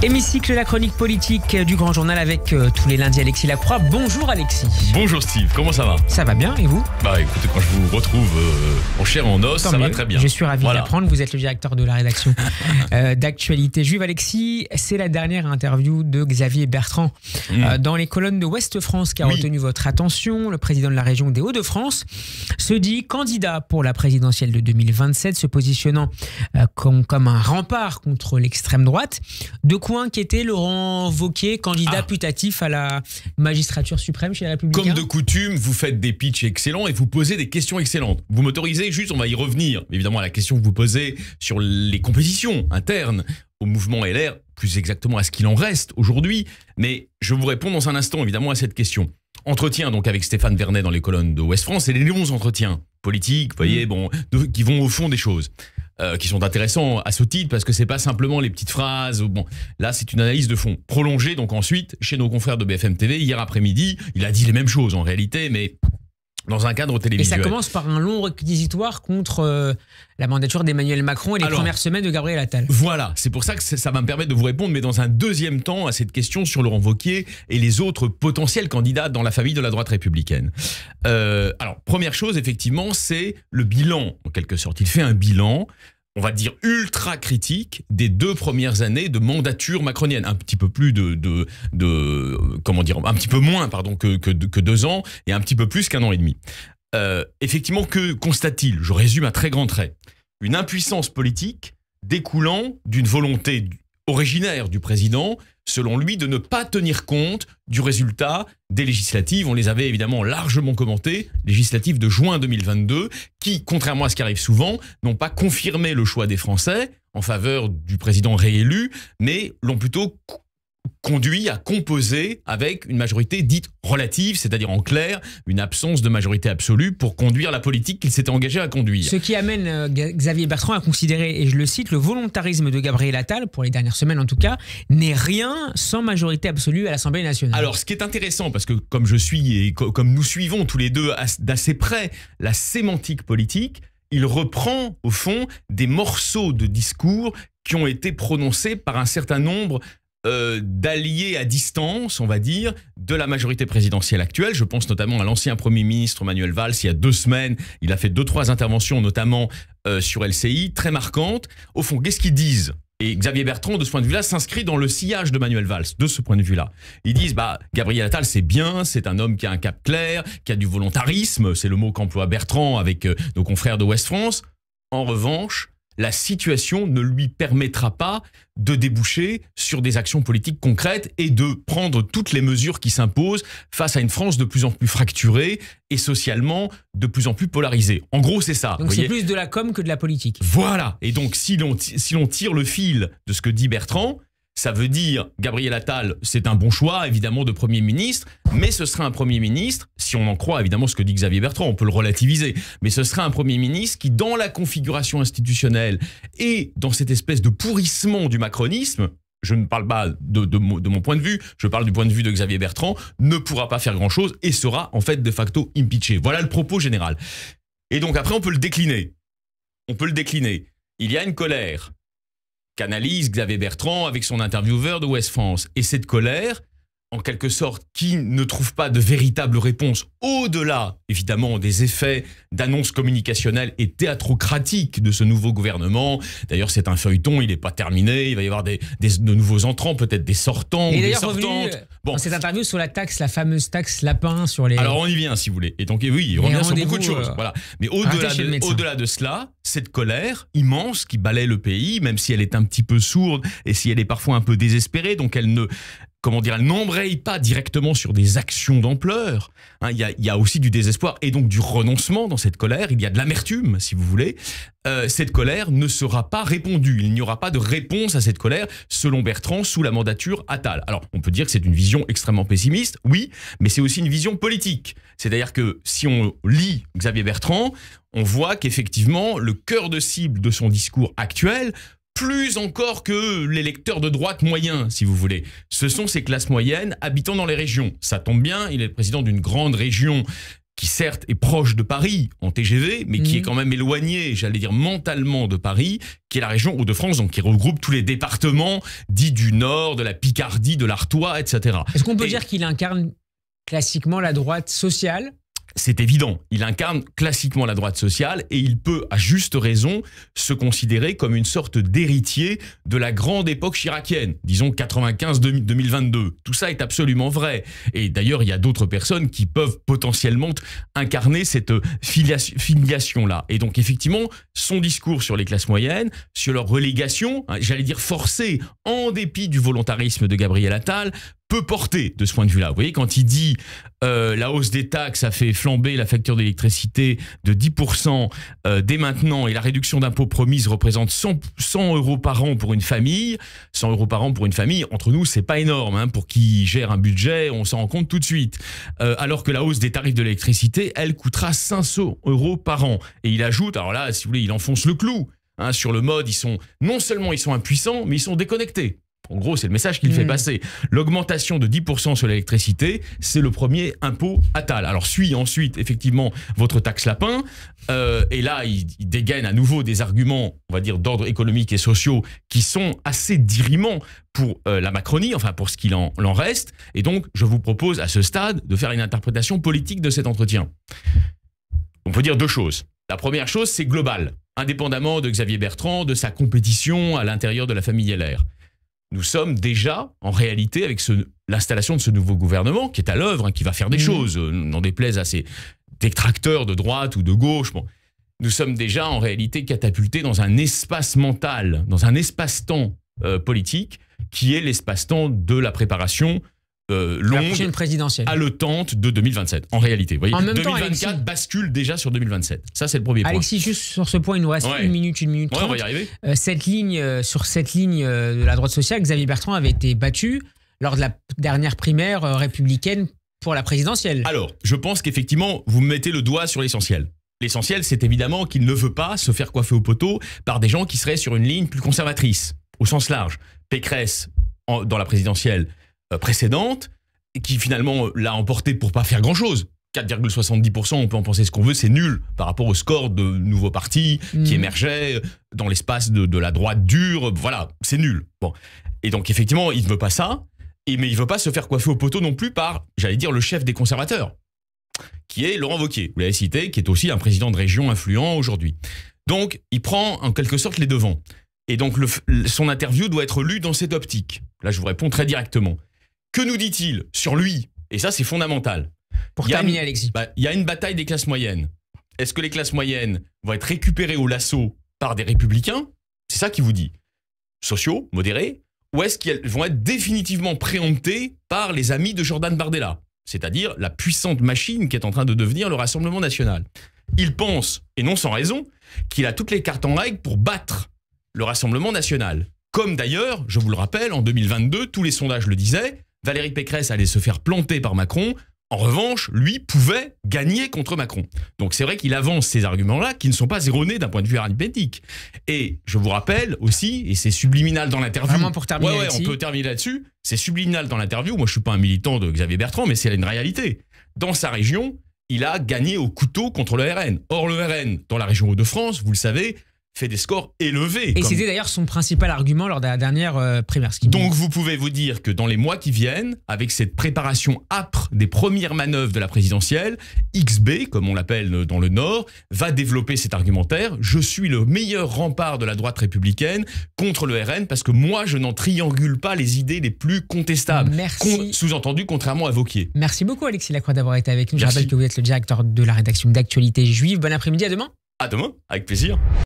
Hémicycle, la chronique politique du Grand Journal avec tous les lundis Alexis Lacroix. Bonjour Alexis. Bonjour Steve, comment ça va? Ça va bien et vous? Bah écoutez, quand je vous retrouve en chair et en os, ça va très bien. Je suis ravi d'apprendre, vous êtes le directeur de la rédaction d'actualité juive. Alexis, c'est la dernière interview de Xavier Bertrand dans les colonnes de Ouest France qui a retenu votre attention. Le président de la région des Hauts-de-France se dit candidat pour la présidentielle de 2027, se positionnant comme un rempart contre l'extrême droite. De quoi inquiéter Laurent Wauquiez, candidat putatif à la magistrature suprême chez les Républicains? Comme de coutume, vous faites des pitchs excellents et vous posez des questions excellentes. Vous m'autorisez juste, on va y revenir, évidemment, à la question que vous posez sur les compositions internes au mouvement LR, plus exactement à ce qu'il en reste aujourd'hui. Mais je vous réponds dans un instant, évidemment, à cette question. Entretien donc avec Stéphane Vernet dans les colonnes de Ouest France, et les longs entretiens politiques, vous voyez, qui vont au fond des choses. Qui sont intéressants à ce titre parce que c'est pas simplement les petites phrases. Bon, là c'est une analyse de fond prolongée. Donc ensuite, chez nos confrères de BFM TV, hier après-midi, il a dit les mêmes choses en réalité, mais dans un cadre télévisuel. Et ça commence par un long réquisitoire contre la mandature d'Emmanuel Macron et les premières semaines de Gabriel Attal. Voilà, c'est pour ça que ça va me permettre de vous répondre, mais dans un deuxième temps à cette question sur Laurent Wauquiez et les autres potentiels candidats dans la famille de la droite républicaine. Alors, première chose, effectivement, c'est le bilan, en quelque sorte. Il fait un bilan, on va dire ultra critique, des 2 premières années de mandature macronienne. Un petit peu plus comment dire, un petit peu moins, pardon, que 2 ans et un petit peu plus qu'1 an et demi. Effectivement, que constate-t-il? Je résume à très grands traits. Une impuissance politique découlant d'une volonté originaire du président, selon lui, de ne pas tenir compte du résultat des législatives. On les avait évidemment largement commentées, législatives de juin 2022, qui, contrairement à ce qui arrive souvent, n'ont pas confirmé le choix des Français en faveur du président réélu, mais l'ont plutôt conduit à composer avec une majorité dite relative, c'est-à-dire en clair, une absence de majorité absolue pour conduire la politique qu'il s'était engagé à conduire. Ce qui amène Xavier Bertrand à considérer, et je le cite, le volontarisme de Gabriel Attal, pour les dernières semaines en tout cas, n'est rien sans majorité absolue à l'Assemblée nationale. Alors ce qui est intéressant, parce que comme je suis et comme nous suivons tous les deux d'assez près la sémantique politique, il reprend au fond des morceaux de discours qui ont été prononcés par un certain nombre d'alliés à distance, on va dire, de la majorité présidentielle actuelle. Je pense notamment à l'ancien Premier ministre Manuel Valls. Il y a 2 semaines, il a fait 2-3 interventions, notamment sur LCI, très marquantes. Au fond, qu'est-ce qu'ils disent? Et Xavier Bertrand, de ce point de vue-là, s'inscrit dans le sillage de Manuel Valls, de ce point de vue-là. Ils disent, Gabriel Attal, c'est bien, c'est un homme qui a un cap clair, qui a du volontarisme, c'est le mot qu'emploie Bertrand avec nos confrères de Ouest France. En revanche, la situation ne lui permettra pas de déboucher sur des actions politiques concrètes et de prendre toutes les mesures qui s'imposent face à une France de plus en plus fracturée et socialement de plus en plus polarisée. En gros, c'est ça. Donc c'est plus de la com que de la politique. Voilà. Et donc, si l'on tire le fil de ce que dit Bertrand, ça veut dire Gabriel Attal, c'est un bon choix, évidemment, de Premier ministre, mais ce sera un Premier ministre, si on en croit évidemment ce que dit Xavier Bertrand, on peut le relativiser, mais ce sera un Premier ministre qui, dans la configuration institutionnelle et dans cette espèce de pourrissement du macronisme, je ne parle pas de mon point de vue, je parle du point de vue de Xavier Bertrand, ne pourra pas faire grand-chose et sera en fait de facto impeaché. Voilà le propos général. Et donc après, on peut le décliner. On peut le décliner. Il y a une colère qu'analyse Xavier Bertrand avec son intervieweur de Ouest France. Et cette colère, en quelque sorte, qui ne trouve pas de véritable réponse au-delà, évidemment, des effets d'annonces communicationnelles et théâtrocratiques de ce nouveau gouvernement. D'ailleurs, c'est un feuilleton, il n'est pas terminé, il va y avoir de nouveaux entrants, peut-être des sortants ou des sortantes. Dans cette interview sur la taxe, la fameuse taxe lapin sur les... Alors, on y vient, si vous voulez. Et donc, oui, il revient sur beaucoup de choses. Voilà. Mais au-delà de cela, cette colère immense qui balaie le pays, même si elle est un petit peu sourde et si elle est parfois un peu désespérée, donc elle ne... Comment dire, elle n'embraye pas directement sur des actions d'ampleur. Il y a aussi du désespoir et donc du renoncement dans cette colère. Il y a de l'amertume, si vous voulez. Cette colère ne sera pas répondue. Il n'y aura pas de réponse à cette colère, selon Bertrand, sous la mandature Attal. Alors, on peut dire que c'est une vision extrêmement pessimiste, oui, mais c'est aussi une vision politique. C'est-à-dire que si on lit Xavier Bertrand, on voit qu'effectivement, le cœur de cible de son discours actuel, plus encore que les lecteurs de droite moyens, si vous voulez. Ce sont ces classes moyennes habitant dans les régions. Ça tombe bien, il est le président d'une grande région qui certes est proche de Paris en TGV, mais qui est quand même éloigné, j'allais dire mentalement, de Paris, qui est la région Hauts-de-France, donc qui regroupe tous les départements dits du Nord, de la Picardie, de l'Artois, etc. Est-ce qu'on peut dire qu'il incarne classiquement la droite sociale ? C'est évident, il incarne classiquement la droite sociale et il peut, à juste raison, se considérer comme une sorte d'héritier de la grande époque chiracienne, disons 95-2022. Tout ça est absolument vrai. Et d'ailleurs, il y a d'autres personnes qui peuvent potentiellement incarner cette filiation-là. Et donc, effectivement, son discours sur les classes moyennes, sur leur relégation, j'allais dire forcée, en dépit du volontarisme de Gabriel Attal, peut porter de ce point de vue-là. Vous voyez, quand il dit la hausse des taxes a fait flamber la facture d'électricité de 10% dès maintenant et la réduction d'impôts promise représente 100 € par an pour une famille. 100 € par an pour une famille, entre nous, c'est pas énorme. Hein, pour qui gère un budget, on s'en rend compte tout de suite. Alors que la hausse des tarifs de l'électricité, elle coûtera 500 € par an. Et il ajoute, alors là, si vous voulez, il enfonce le clou. Hein, sur le mode, non seulement ils sont impuissants, mais ils sont déconnectés. En gros, c'est le message qu'il fait passer. L'augmentation de 10% sur l'électricité, c'est le premier impôt Attal. Alors suit ensuite, effectivement, votre taxe lapin. Et là, il dégaine à nouveau des arguments, on va dire, d'ordre économique et sociaux qui sont assez dirimants pour la Macronie, enfin pour ce qu'il en reste. Et donc, je vous propose à ce stade de faire une interprétation politique de cet entretien. On peut dire deux choses. La première chose, c'est global, indépendamment de Xavier Bertrand, de sa compétition à l'intérieur de la famille LR. Nous sommes déjà, en réalité, avec l'installation de ce nouveau gouvernement, qui est à l'œuvre, hein, qui va faire des choses, n'en déplaise à ces détracteurs de droite ou de gauche. Bon. Nous sommes déjà, en réalité, catapultés dans un espace mental, dans un espace-temps politique, qui est l'espace-temps de la préparation longue, haletante de 2027, en réalité. Vous voyez, en même 2024 temps, bascule déjà sur 2027. Ça, c'est le premier point. Alexis, juste sur ce point, il nous reste une minute 30. On va y arriver. Sur cette ligne de la droite sociale, Xavier Bertrand avait été battu lors de la dernière primaire républicaine pour la présidentielle. Alors, je pense qu'effectivement, vous mettez le doigt sur l'essentiel. L'essentiel, c'est évidemment qu'il ne veut pas se faire coiffer au poteau par des gens qui seraient sur une ligne plus conservatrice, au sens large. Pécresse, dans la présidentielle précédente, qui finalement l'a emporté pour pas faire grand-chose. 4,70%, on peut en penser ce qu'on veut, c'est nul par rapport au score de nouveaux partis qui émergeaient dans l'espace de la droite dure. Voilà, c'est nul. Bon. Et donc effectivement, il ne veut pas ça, mais il ne veut pas se faire coiffer au poteau non plus par, j'allais dire, le chef des conservateurs, qui est Laurent Wauquiez, vous l'avez cité, qui est aussi un président de région influent aujourd'hui. Donc, il prend en quelque sorte les devants. Et donc, son interview doit être lue dans cette optique. Là, je vous réponds très directement. Que nous dit-il sur lui? Et ça, c'est fondamental. Pour terminer, Alexis. Il y a une bataille des classes moyennes. Est-ce que les classes moyennes vont être récupérées au lasso par des républicains? C'est ça qu'il vous dit. Sociaux, modérés. Ou est-ce qu'elles vont être définitivement préemptées par les amis de Jordan Bardella? C'est-à-dire la puissante machine qui est en train de devenir le Rassemblement national. Il pense, et non sans raison, qu'il a toutes les cartes en règle pour battre le Rassemblement national. Comme d'ailleurs, je vous le rappelle, en 2022, tous les sondages le disaient, Valérie Pécresse allait se faire planter par Macron. En revanche, lui pouvait gagner contre Macron. Donc c'est vrai qu'il avance ces arguments-là qui ne sont pas erronés d'un point de vue arithmétique. Et je vous rappelle aussi, et c'est subliminal dans l'interview. Vraiment pour terminer on peut terminer là-dessus. C'est subliminal dans l'interview. Moi, je suis pas un militant de Xavier Bertrand, mais c'est une réalité. Dans sa région, il a gagné au couteau contre le RN. Or, le RN, dans la région Hauts-de-France, vous le savez, fait des scores élevés. Et c'était d'ailleurs son principal argument lors de la dernière primaire. Donc vous pouvez vous dire que dans les mois qui viennent, avec cette préparation âpre des premières manœuvres de la présidentielle, XB, comme on l'appelle dans le Nord, va développer cet argumentaire. Je suis le meilleur rempart de la droite républicaine contre le RN parce que moi, je n'en triangule pas les idées les plus contestables. Merci. Sous-entendu, contrairement à Wauquiez. Merci beaucoup Alexis Lacroix d'avoir été avec nous. Je rappelle que vous êtes le directeur de la rédaction d'Actualité Juive. Bon après-midi, à demain. À demain, avec plaisir.